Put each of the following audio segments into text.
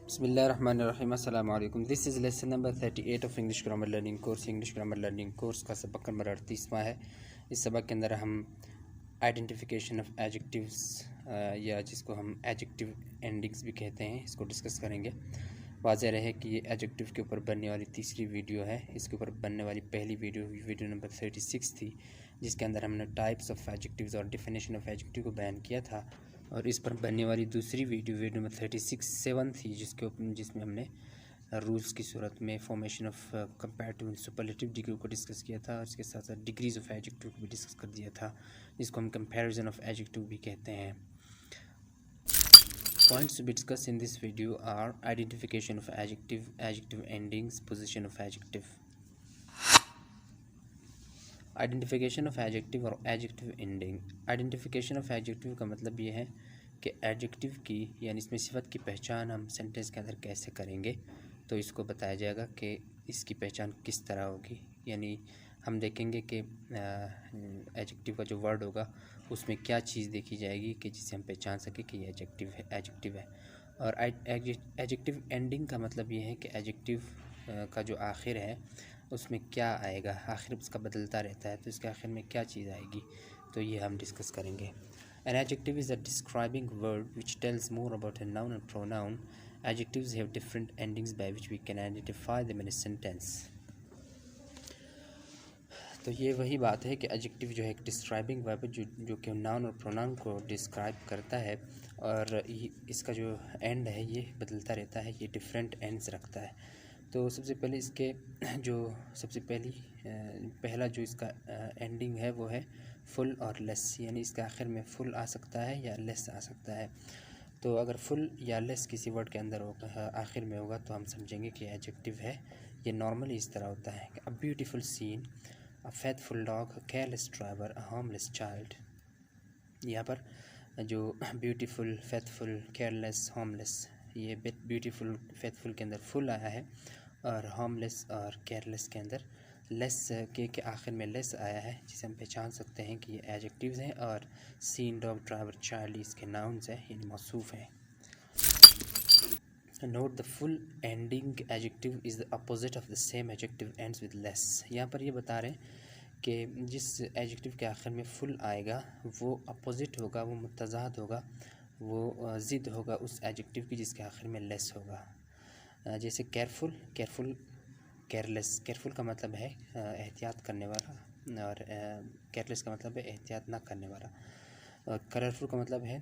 बिस्मिल्लाहिर्रहमानिर्रहीम अस्सलाम वालेकुम। This is lesson number 38 of English grammar learning course. English grammar learning course का सबक नंबर 38वां है। इस सबक के अंदर हम आइडेंटिफिकेशन ऑफ एडजेक्टिव्स या जिसको हम एडजेक्टिव एंडिंग्स भी कहते हैं, इसको डिस्कस करेंगे। वाज़ेह रहे कि ये एडजेक्टिव के ऊपर बनने वाली तीसरी वीडियो है। इसके ऊपर बनने वाली पहली वीडियो नंबर 36 थी, जिसके अंदर हमने टाइप्स ऑफ एडजेक्टिव्स और डेफिनेशन ऑफ एडजेक्टिव को बयान किया था। और इस पर बनने वाली दूसरी वीडियो नंबर 36-7 थी, जिसमें हमने रूल्स की सूरत में formation of comparative and superlative degree को डिस्कस किया था। और इसके साथ साथ डिग्रीज ऑफ एडजेक्टिव को भी डिस्कस कर दिया था, जिसको हम कंपैरिजन ऑफ एडजेक्टिव भी कहते हैं। Points to be discussed in this video are identification of adjective, adjective endings, position of adjective. Identification of adjective और adjective ending. Identification of adjective का मतलब ये है कि एडजेक्टिव की यानी इसमें सिफत की पहचान हम सेंटेंस के अंदर कैसे करेंगे। तो इसको बताया जाएगा कि इसकी पहचान किस तरह होगी। यानी हम देखेंगे कि एडजेक्टिव का जो वर्ड होगा उसमें क्या चीज़ देखी जाएगी कि जिससे हम पहचान सकें कि ये एडजेक्टिव है। और एडजेक्टिव एंडिंग का मतलब ये है कि एडजेक्टिव का जो आखिर है उसमें क्या आएगा, आखिर उसका बदलता रहता है, तो इसके आखिर में क्या चीज़ आएगी, तो ये हम डिस्कस करेंगे। An adjective is a describing word which tells more about a noun and pronoun. Adjectives have different endings by which we can identify them in a sentence. तो ये वही बात है कि एडजेक्टिव जो है एक डिस्क्राइबिंग वर्ब जो कि नाउन और प्रोनाउन को डिस्क्राइब करता है, और इसका जो एंड है ये बदलता रहता है, ये डिफरेंट एंड्स रखता है। तो सबसे पहले इसके पहला जो इसका एंडिंग है वो है फुल और लेस, यानी इसके आखिर में फुल आ सकता है या लेस आ सकता है। तो अगर फुल या लेस किसी वर्ड के अंदर होगा, आखिर में होगा, तो हम समझेंगे कि एडजेक्टिव है। ये नॉर्मली इस तरह होता है कि a beautiful scene, a faithful dog, a careless driver, a harmless child. यहाँ पर जो ब्यूटीफुल, फेथफुल, केयरलेस, हार्मलेस, ये ब्यूटीफुल फेथफुल के अंदर फुल आया है, और हार्मलेस और केयरलेस के अंदर लेस के आखिर में लेस आया है, जिसे हम पहचान सकते हैं कि ये एडजेक्टिव्स हैं। और सीन, डॉग, ड्राइवर, चाइल्ड इसके नाउन्स हैं, यानी मौसूफ हैं। Note the full ending adjective is the opposite of the same adjective ends with less. यहाँ पर ये बता रहे हैं कि जिस एडजेक्टिव के आखिर में फुल आएगा वो अपोजिट होगा, वो मुतज़ाद होगा, वो ज़िद होगा उस एडजेक्टिव की जिसके आखिर में लेस होगा। जैसे केयरफुल, केयरलेस। केयरफुल का मतलब है एहतियात करने वाला, और केयरलेस का मतलब है एहतियात ना करने वाला। और कलरफुल का मतलब है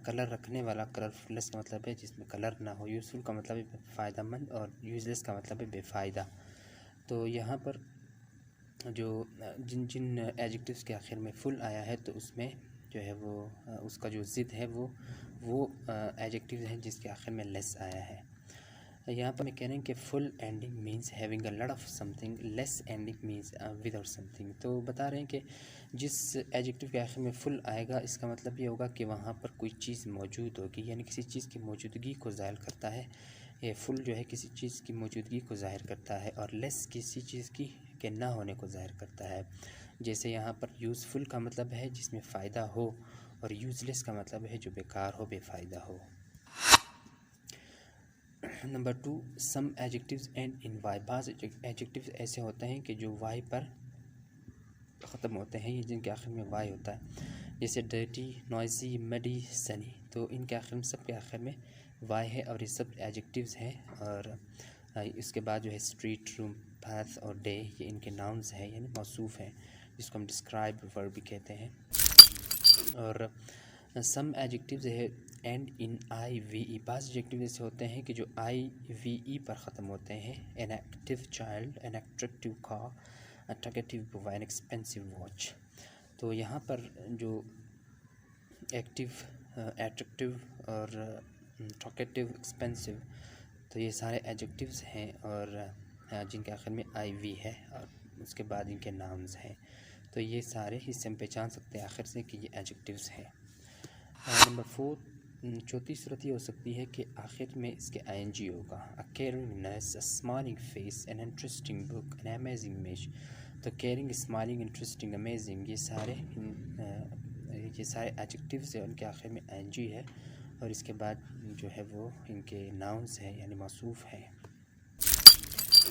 कलर रखने वाला। कलरफुललेस का मतलब है जिसमें कलर ना हो। यूज़फुल का मतलब है फ़ायदेमंद, और यूज़लेस का मतलब है बेफ़ायदा। तो यहाँ पर जो जिन एडजेक्टिव्स के आखिर में फुल आया है, तो उसमें जो है वो उसका जो ज़िद है वो एडजेक्टिव है जिसके आखिर में लेस आया है। यहाँ पर मैं कह रहे हैं कि full ending means having a lot of something, less ending means without something. तो बता रहे हैं कि जिस एडजेक्टिव के आखिर में फुल आएगा, इसका मतलब ये होगा कि वहाँ पर कोई चीज़ मौजूद होगी, यानी किसी चीज़ की मौजूदगी को ज़ाहिर करता है। ये फुल जो है किसी चीज़ की मौजूदगी को ज़ाहिर करता है, और लेस किसी चीज़ की के ना होने को ज़ाहिर करता है। जैसे यहाँ पर यूज़फुल का मतलब है जिसमें फ़ायदा हो, और यूज़लेस का मतलब है जो बेकार हो, बेफ़ायदा हो। Number 2, some adjectives end in y. बाज़ एडजेक्टिव्स ऐसे होते हैं कि जो वाई पर ख़त्म होते हैं, ये जिनके आखिर में वाई होता है। जैसे डर्टी, नॉइजी, मडी, सनी। तो इनके आखिर में, सब के आखिर में वाई है, और ये सब एडजेक्टिव्स हैं। और इसके बाद जो है स्ट्रीट, रूम, पाथ और डे, ये इनके नाउन्स हैं, यानी मौसूफ हैं, जिसको हम डिस्क्राइब वर्ब भी कहते हैं। और सम एडजेक्टिव्स है and in I V E. बाज़ एडजेक्टिव ऐसे होते हैं कि जो आई वी ई पर ख़त्म होते हैं। An active child, an attractive car, attractive book, an expensive watch. तो यहाँ पर जो एक्टिव, एट्रैक्टिव और अट्रैक्टिव, एक्सपेंसिव, तो ये सारे एडजेक्टिव्स हैं, और जिनके आखिर में आई वी है, और उसके बाद इनके नाउन्स हैं। तो ये सारे हिस्से हम पहचान सकते हैं आखिर से कि ये एडजेक्टिव्स हैं। नंबर 4, चौथी सूरत ये हो सकती है कि आखिर में इसके आई होगा। अ caring nurse, a smiling face, an interesting book, an amazing image. तो केयरिंग, स्माइलिंग, इंटरेस्टिंग, अमेजिंग, ये सारे एडजेक्टिव्स हैं, उनके आखिर में आई है, और इसके बाद जो है वो इनके नाउन्स हैं यानी मौसूफ हैं।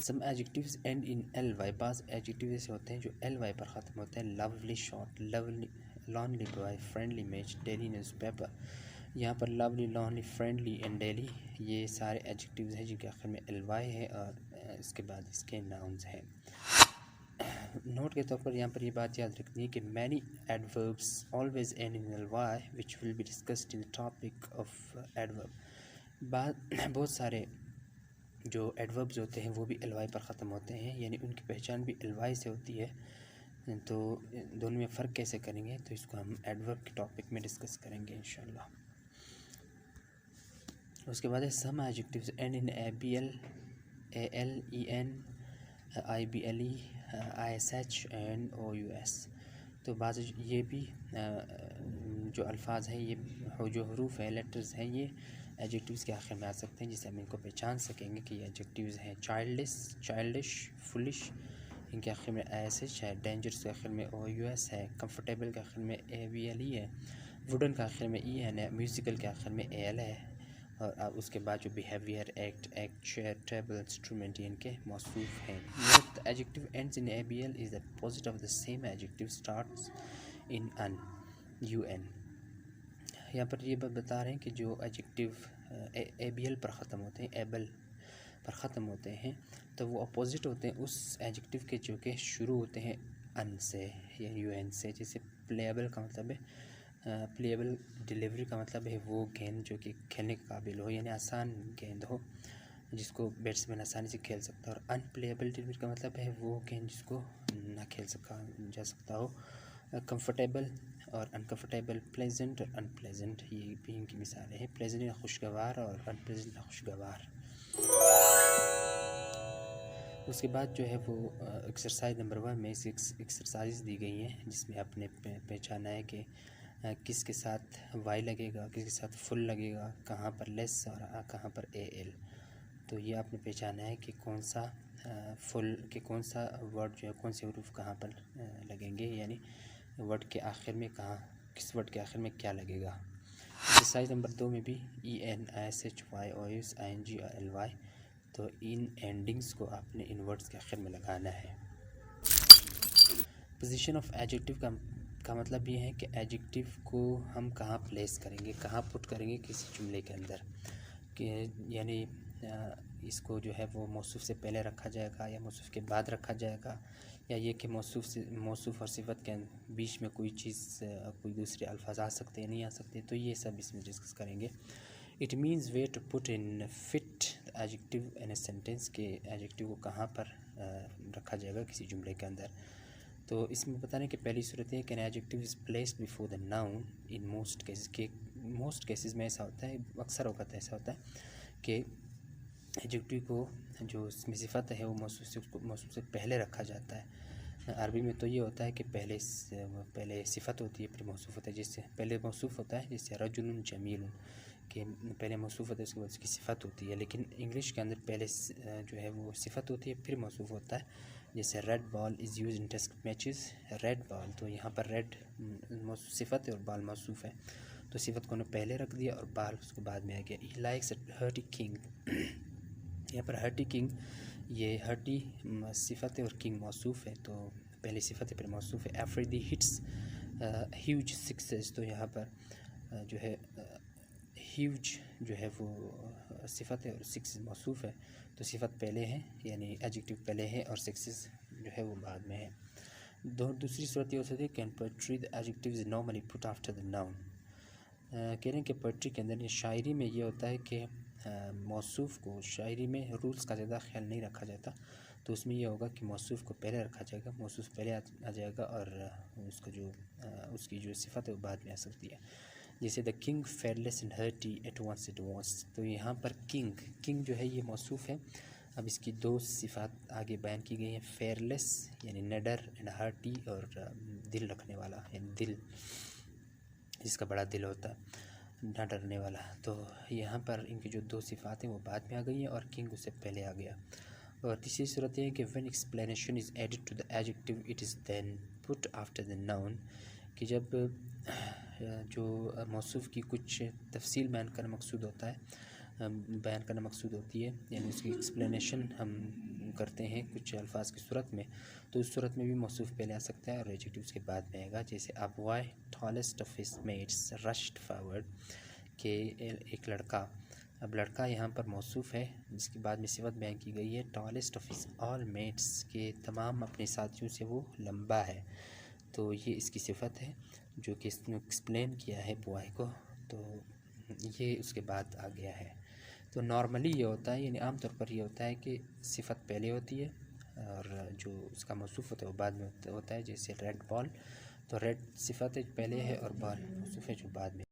Some adjectives end in L Y, पास एडजेक्टिव ऐसे होते हैं जो एल वाई पर ख़त्म होते हैं। Lovely short, lovely, lonely boy, friendly match, daily newspaper. यहाँ पर lovely, lonely, friendly and daily ये सारे एडजेक्टिव्स हैं जिनके आखिर में एल वाई है और इसके बाद इसके नाउन्स हैं। नोट के तौर पर यहाँ पर ये बात याद रखनी है कि many adverbs always end in L Y which will be discussed in the topic of adverb. बहुत सारे जो एडवर्ब्स होते हैं वो भी एल वाई पर ख़त्म होते हैं, यानी उनकी पहचान भी एल वाई से होती है। तो दोनों में फ़र्क कैसे करेंगे तो इसको हम एडवर्ब के टॉपिक में डिस्कस करेंगे इंशाल्लाह। उसके बाद है some adjectives end in A B L, A L, E N, I B L E, I S H and O U S. तो बाज़ ये भी जो अल्फाज हैं ये जो हरूफ है, लेटर्स हैं, ये एडजेक्टिव्स के आखिर में आ सकते हैं जिससे हम इनको पहचान सकेंगे कि ये एडजेक्टिव्स हैं। चाइल्डिश, फुलिश, इनके आखिर में आई एस एच है। डेंजरस के आखिर में ओ यू एस है। कंफर्टेबल के आखिर में ए बी एल ई है। वुडन के आखिर में ई एन है। म्यूज़िकल के आखिर में ए एल है। और अब उसके बाद जो behaviour, act, chair, table, instrument, ये इनके मौसूफ हैं। The adjective ends in A B L is the opposite of the same adjective starts in un, U N. यहाँ पर ये बता रहे हैं कि जो एडजेक्टिव ए बी एल पर ख़त्म होते हैं, एबल पर ख़त्म होते हैं, तो वो अपोजिट होते हैं उस एडजेक्टिव के जो कि शुरू होते हैं अन से या यू एन से। जैसे प्लेएबल का मतलब है प्लेएबल, डिलीवरी का मतलब है वो गेंद जो कि खेलने के काबिल हो, यानी आसान गेंद हो जिसको बैट्समैन आसानी से खेल सकता है। और अनप्लेएबल डिलीवरी का मतलब है वो गेंद जिसको ना खेल जा सकता हो। कंफर्टेबल और अनकंफर्टेबल, प्लेजेंट और अनप्लेजेंट, ये भी इनकी मिसालें हैं। प्लेजेंट या खुशगवार और अनप्लेजेंट या खुशगवार। उसके बाद जो है वो एक्सरसाइज नंबर 1 में 6 एक्सरसाइज दी गई हैं जिसमें आपने पहचाना है कि किसके साथ वाई लगेगा, किसके साथ फुल लगेगा, कहाँ पर लेस और कहाँ पर ए एल। तो ये आपने पहचाना है कि कौन सा फुल के कौन सा वर्ड जो है कौन से हरूफ कहाँ पर लगेंगे, यानी वर्ड के आखिर में कहाँ किस वर्ड के आखिर में क्या लगेगा। एक्सरसाइज नंबर 2 में भी E N, I S H, Y, O S, I N G और एल वाई, तो इन एंडिंग्स को आपने इन वर्ड्स के आखिर में लगाना है। पोजीशन ऑफ एडजेक्टिव का मतलब ये है कि एडजेक्टिव को हम कहाँ प्लेस करेंगे, कहाँ पुट करेंगे किसी जुमले के अंदर, कि यानी इसको जो है वो मौसूफ से पहले रखा जाएगा या मौसूफ के बाद रखा जाएगा, या ये कि मौसूफ और सिफत के बीच में कोई चीज़ कोई दूसरे अल्फाज आ सकते हैं नहीं आ सकते, तो ये सब इसमें डिस्कस करेंगे। It means way to put in fit adjective in a sentence, के एडजेक्टिव को कहाँ पर रखा जाएगा किसी जुमले के अंदर। तो इसमें बताने की पहली सूरत है कि adjective is placed before the noun in most cases, के मोस्ट केसेस में ऐसा होता है, अक्सर वक्त ऐसा होता है कि एडजेक्टिव को जो इसमें सिफत है वो मौसूफ से पहले रखा जाता है। अरबी में तो ये होता है कि पहले सिफत होती है फिर मौसूफ होता है, जिससे पहले मौसूफ होता है, जैसे रजुलुन जमील के पहले मौसूफ होता है उसके बाद उसकी सिफत होती है। लेकिन इंग्लिश के अंदर पहले जो है वो सिफत होती है फिर मौसूफ होता है। जैसे red ball is use in test matches, red ball, तो यहाँ पर रेड सिफत है और बॉल मौसूफ है, तो सिफत को उन्होंने पहले रख दिया और बाल उसके बाद में आ गया। ही लाइक्स हर्टी किंग, यहाँ पर हर्टी किंग, ये हर्टी सिफत है और किंग मौसूफ है, तो पहले सिफत है फिर मौसूफ है। एफ्रीदी हिट्स ह्यूज सिक्सेस, तो यहाँ पर जो है ह्यूज जो है वो सिफत है और सिक्स मौसूफ है, तो सिफत पहले है यानी एडजेक्टिव पहले है और सिक्सेस जो है वो बाद में है। दूसरी सूरत ये हो सकती है can poetry the adjective is normally put after the noun. कह रहे हैं कि पोएट्री के अंदर शायरी में ये होता है कि मौसूफ को शायरी में रूल्स का ज़्यादा ख्याल नहीं रखा जाता, तो उसमें यह होगा कि मौसूफ को पहले रखा जाएगा, मौसूफ पहले आ जाएगा और उसका जो उसकी जो सिफत है वो बाद में आ सकती है। जैसे the king fearless and hearty at once it once, तो यहाँ पर किंग जो है ये मौसूफ है। अब इसकी दो सिफात आगे बयान की गई हैं, फेयरलेस यानी निडर एंड हर्टी और दिल रखने वाला यानी दिल जिसका बड़ा दिल होता है, ना डरने वाला। तो यहाँ पर इनकी जो दो सिफात हैं वो बाद में आ गई हैं और किंग उससे पहले आ गया। और तीसरी सूरत यह है कि when explanation is added to the adjective it is then put after the noun, कि जब जो मौसूफ़ की कुछ तफसील बयान करना मकसूद होता है, बयान करना मकसूद होती है, यानी उसकी एक्सप्लेनेशन हम करते हैं कुछ अल्फाज की सूरत में, तो उस सूरत में भी मौसूफ़ पहले आ सकता है और एडजेक्टिव उसके बाद में आएगा। जैसे a boy tallest of his mates rushed forward, के एक लड़का, अब लड़का यहाँ पर मौसूफ़ है जिसके बाद में सिफत बयान की गई है tallest of his all mates, के तमाम अपने साथियों से वो लंबा है, तो ये इसकी सिफत है जो कि इसने एक्सप्लेन किया है बॉय को, तो ये उसके बाद आ गया है। तो नॉर्मली ये होता है, यानी आम तौर पर ये होता है कि सिफत पहले होती है और जो उसका मौसूफ़ होता है वो बाद में होता है। जैसे रेड बॉल, तो रेड सिफत है पहले है और बॉल मौसूफ़ है जो बाद में।